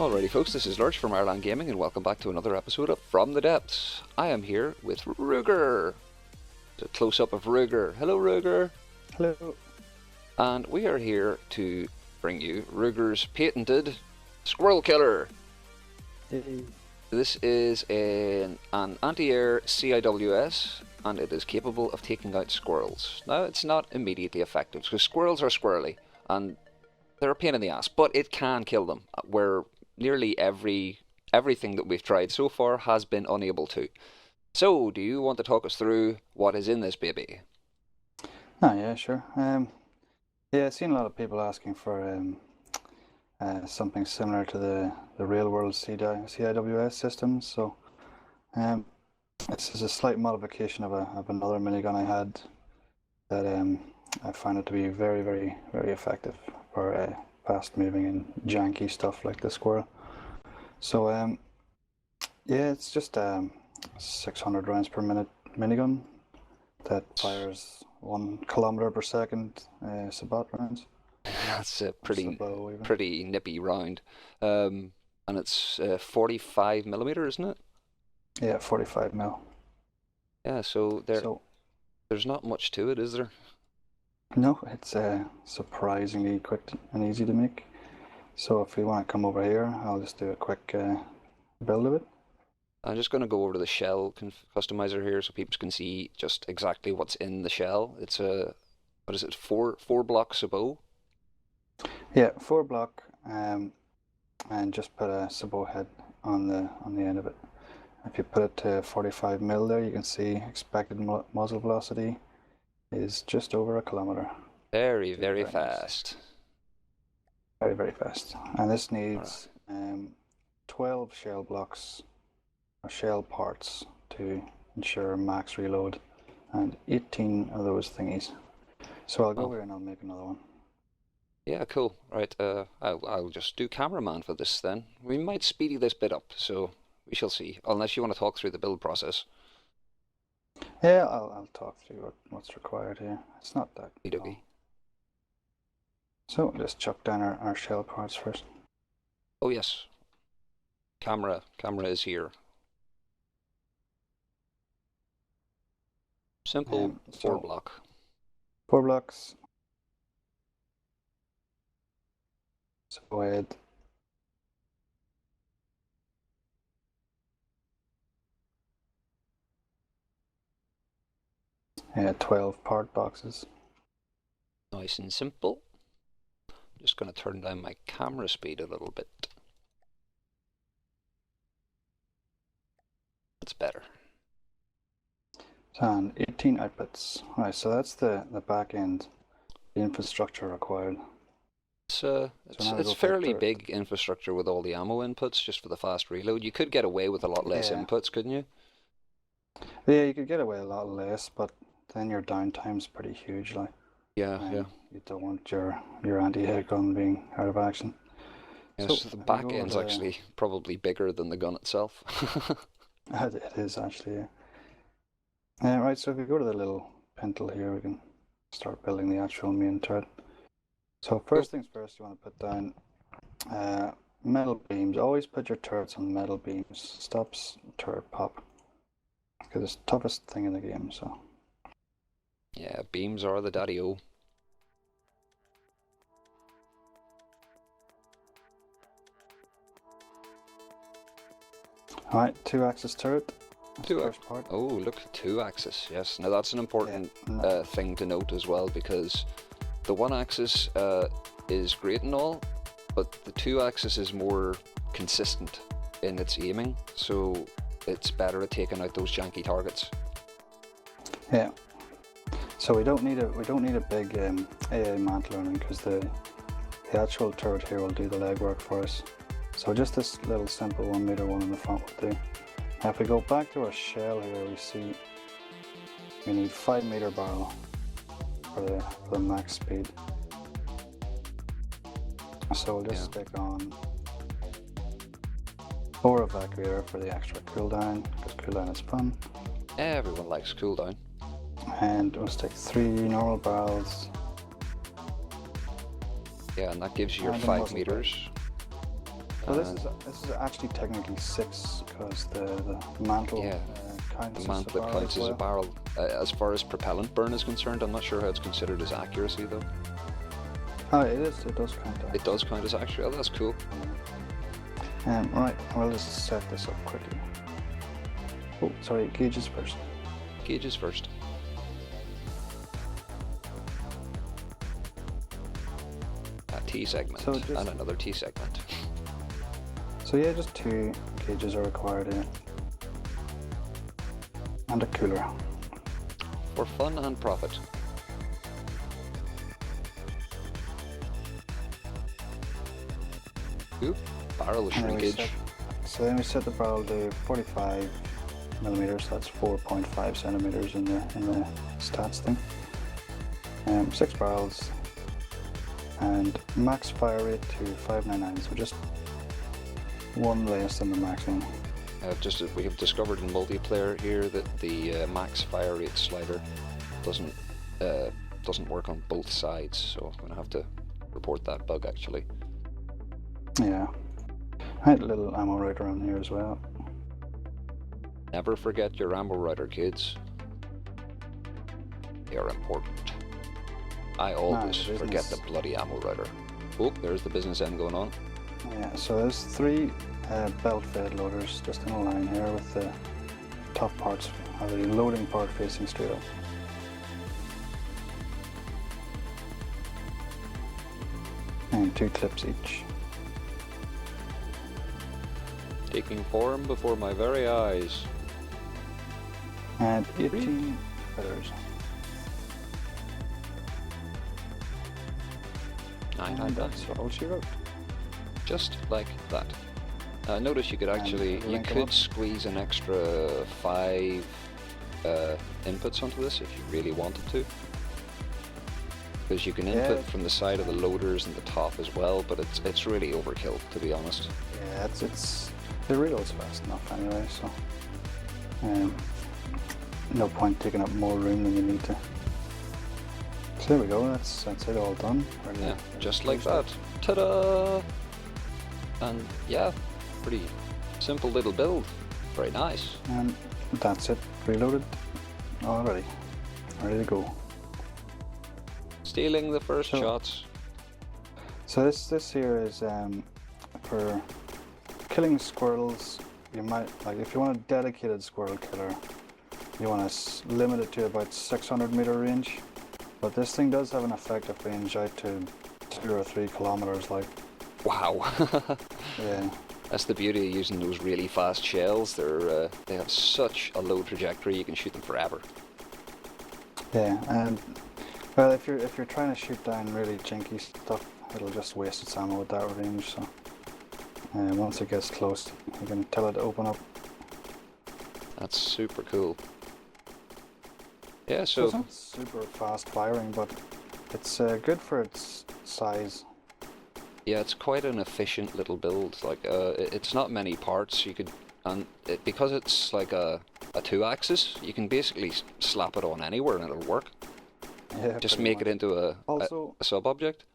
Alrighty folks, this is Lurch from Ireland Gaming and welcome back to another episode of From the Depths. I am here with Ruger. It's a close-up of Ruger. Hello Ruger. Hello. And we are here to bring you Ruger's patented Squirrel Killer. Hey. This is an anti-air CIWS and it is capable of taking out squirrels. Now it's not immediately effective because squirrels are squirrely and they're a pain in the ass, but it can kill them, where nearly everything that we've tried so far has been unable to. So, do you want to talk us through what is in this baby? Oh, yeah, sure. I've seen a lot of people asking for something similar to the real-world CIWS systems. So, this is a slight modification of another minigun I had that I found it to be very, very, very effective for fast-moving and janky stuff like the Squirrel. So, it's just 600 rounds per minute minigun that fires 1 kilometer per second Sabat rounds. That's a pretty nippy round. And it's 45 millimeter, isn't it? Yeah, 45 mil. Yeah, so there's not much to it, is there? No, it's surprisingly quick and easy to make. So if you want to come over here, I'll just do a quick build of it. I'm just going to go over to the shell customizer here so people can see just exactly what's in the shell. It's a, what is it, four block sabot? Yeah, 4 block, and just put a sabot head on the end of it. If you put it to 45 mil there, you can see expected muzzle velocity is just over 1 kilometer. Very, very fast. Very, very fast. And this needs 12 shell blocks or shell parts to ensure max reload, and 18 of those thingies. So I'll go over and I'll make another one. Yeah, cool. Right, I'll just do cameraman for this then. We might speedy this bit up, so we shall see. Unless you want to talk through the build process. Yeah, I'll talk through what's required here. It's not that long. So just chuck down our shell parts first. Oh yes. Camera is here. Simple 4 block. 4 blocks. So go ahead. Yeah, 12 part boxes. Nice and simple. Just going to turn down my camera speed a little bit. That's better. And 18 outputs. Right, so that's the back end, the infrastructure required. It's fairly big infrastructure with all the ammo inputs just for the fast reload. You could get away with a lot less inputs, couldn't you? Yeah, you could get away a lot less, but then your downtime's pretty huge, like. Yeah. You don't want your anti-air gun being out of action. Yes, so the back end's actually probably bigger than the gun itself. It is actually, yeah. Right, so if we go to the little pintle here, we can start building the actual main turret. So first things first, you want to put down metal beams. Always put your turrets on metal beams. Stops turret pop. Because it's the toughest thing in the game, so. Yeah, beams are the daddy-o. Alright, 2-axis turret. Part. Oh, look, 2-axis. Yes, now that's an important thing to note as well, because the 1-axis is great and all, but the 2-axis is more consistent in its aiming, so it's better at taking out those janky targets. Yeah. So we don't need a big AA mant learning, because the actual turret here will do the legwork for us. So just this little simple 1 meter one in the front will do. Now if we go back to our shell here, we see we need 5 meter barrel for the max speed. So we'll just stick on 4 evacuator for the extra cooldown, because cooldown is fun. Everyone likes cooldown. And we'll stick 3 normal barrels. Yeah, and that gives you your 5 meters. Well, And this is actually technically 6 because the mantle yeah, counts the as a mantle barrel counts as as a well. barrel. As far as propellant burn is concerned, I'm not sure how it's considered as accuracy though. Oh, it is. It does count. It does count as accuracy. Oh, that's cool. Right. We'll just set this up quickly. Oh, sorry. Gauges first. Gauges first. A T segment So just- and another T segment. So yeah, just 2 gauges are required in it, and a cooler. For fun and profit. Oop, barrel And then we shrinkage. So then we set the barrel to 45 millimeters. That's 4.5 centimeters in the stats thing. 6 barrels, and max fire rate to 599. So just 1 less than the maximum. We have discovered in multiplayer here that the max fire rate slider doesn't work on both sides, so I'm gonna have to report that bug actually. Yeah. I had a little ammo right around here as well. Never forget your ammo rider, kids. They are important. I always forget the bloody ammo rider. Oh, there's the business end going on. Yeah, so there's 3 belt-fed loaders just in a line here with the top parts, or the loading part facing straight up. And 2 clips each. Taking form before my very eyes. And 18 feathers. And that's all she wrote. Just like that. Notice you could actually, you link 'em could up. squeeze an extra 5 inputs onto this if you really wanted to. Because you can input Yeah. from the side of the loaders and the top as well, but it's really overkill, to be honest. Yeah, it's the reload's fast enough anyway, so no point taking up more room than you need to. So there we go. That's it all done. Yeah, just like that. Ta-da! And yeah, pretty simple little build. Very nice. And that's it. Reloaded already. Ready to go. Stealing the first So- shots. So this here is for killing squirrels. You might, like, if you want a dedicated squirrel killer, you want to limit it to about 600-meter range. But this thing does have an effective range out to 2 or 3 kilometers. Like, Wow. yeah, That's the beauty of using those really fast shells. They have such a low trajectory. You can shoot them forever. yeah. And well, if you're trying to shoot down really jinky stuff, it'll just waste its ammo at that range. So once it gets close, you can tell it to open up. That's super cool. Yeah, So it's so not super fast firing, but it's good for its size. yeah, it's quite an efficient little build. Like, it's not many parts. You could, and because it's like a 2-axis, you can basically slap it on anywhere and it'll work. Yeah, Just pretty make much. it into a Also, sub-object.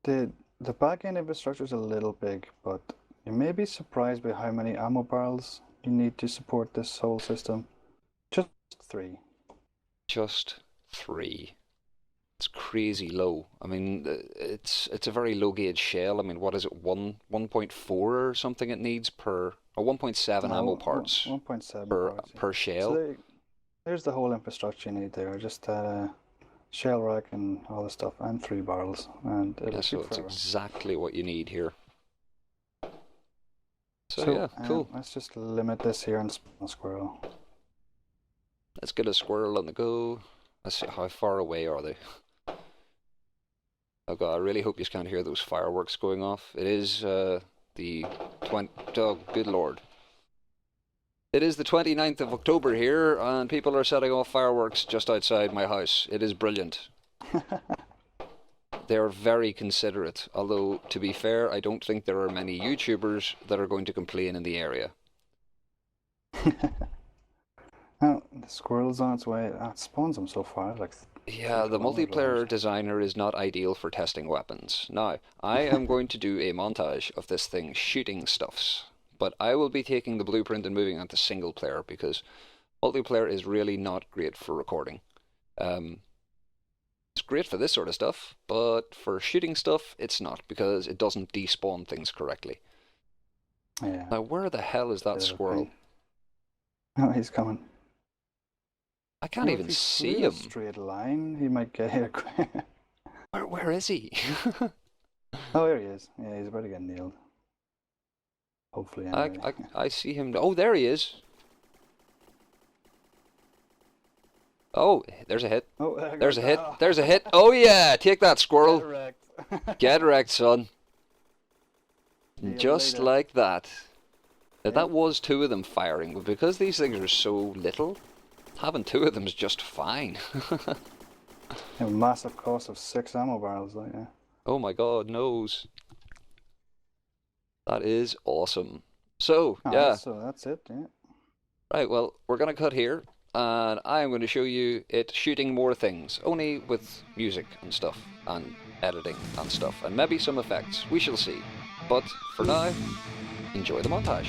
the back end infrastructure is a little big, but you may be surprised by how many ammo barrels you need to support this whole system. Just 3. Just 3. It's crazy low. I mean, it's a very low gauge shell. I mean, what is it? 1.4 or something it needs per, or 1.7 ammo parts 1.7 per parts. Yeah. per shell. So there's the whole infrastructure you need there. Just that shell rack and all the stuff, and 3 barrels, and it'll Yeah, so shoot it's forever. exactly what you need here. So yeah, cool. Let's just limit this here and spawn a squirrel. Let's get a squirrel on the go. Let's see, how far away are they? Oh god, I really hope you can't hear those fireworks going off. It is the 20... Oh, good lord. It is the 29th of October here, and people are setting off fireworks just outside my house. It is brilliant. They are very considerate, although, to be fair, I don't think there are many YouTubers that are going to complain in the area. Now, the squirrel's on its way. It spawns them so far, like Yeah, the kilometers multiplayer wide. designer is not ideal for testing weapons. Now, I am going to do a montage of this thing shooting stuffs, but I will be taking the blueprint and moving on to single player because multiplayer is really not great for recording. Um, it's great for this sort of stuff, but for shooting stuff, it's not because it doesn't despawn things correctly. Yeah, Now, where the hell is that bit of a squirrel? pain. Oh, he's coming. I can't If even he see flew a him. straight line, he might get hit. Where is he? Oh, here he is. Yeah, he's about to get nailed. Hopefully, I, anyway. I see him. Oh, there he is. Oh, there's a hit. Oh, there There's goes a hit. that. There's a hit. Oh yeah, take that, squirrel. Get wrecked. Get wrecked, son. See you Just later. like that. Now, Yeah. that was two of them firing, but because these things are so little, having two of them is just fine. A massive cost of 6 ammo barrels, like, yeah. Oh my god, nose. That is awesome. So, yeah. So that's it, yeah. Right, well, we're going to cut here, and I am going to show you it shooting more things, only with music and stuff, and editing and stuff, and maybe some effects. We shall see. But for now, enjoy the montage.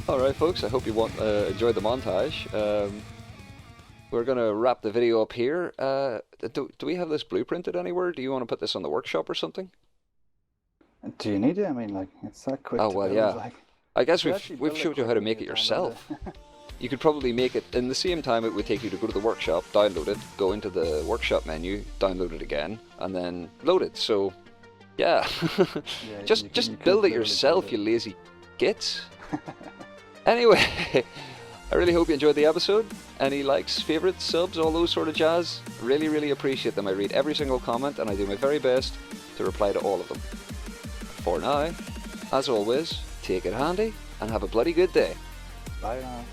Alright folks, I hope you enjoyed the montage. We're going to wrap the video up here. Do we have this blueprinted anywhere? Do you want to put this on the workshop or something? Do you need it? I mean, like, it's that quick Oh, to well, build, yeah. like. I guess You actually we've build it showed you how to quicker make than it you download yourself. it. You could probably make it in the same time it would take you to go to the workshop, download it, go into the workshop menu, download it again, and then load it. So, yeah. Yeah, just you just could build it literally yourself, build you it. lazy gits. Anyway, I really hope you enjoyed the episode. Any likes, favorites, subs, all those sort of jazz. Really, really appreciate them. I read every single comment and I do my very best to reply to all of them. For now, as always, take it handy and have a bloody good day. Bye now.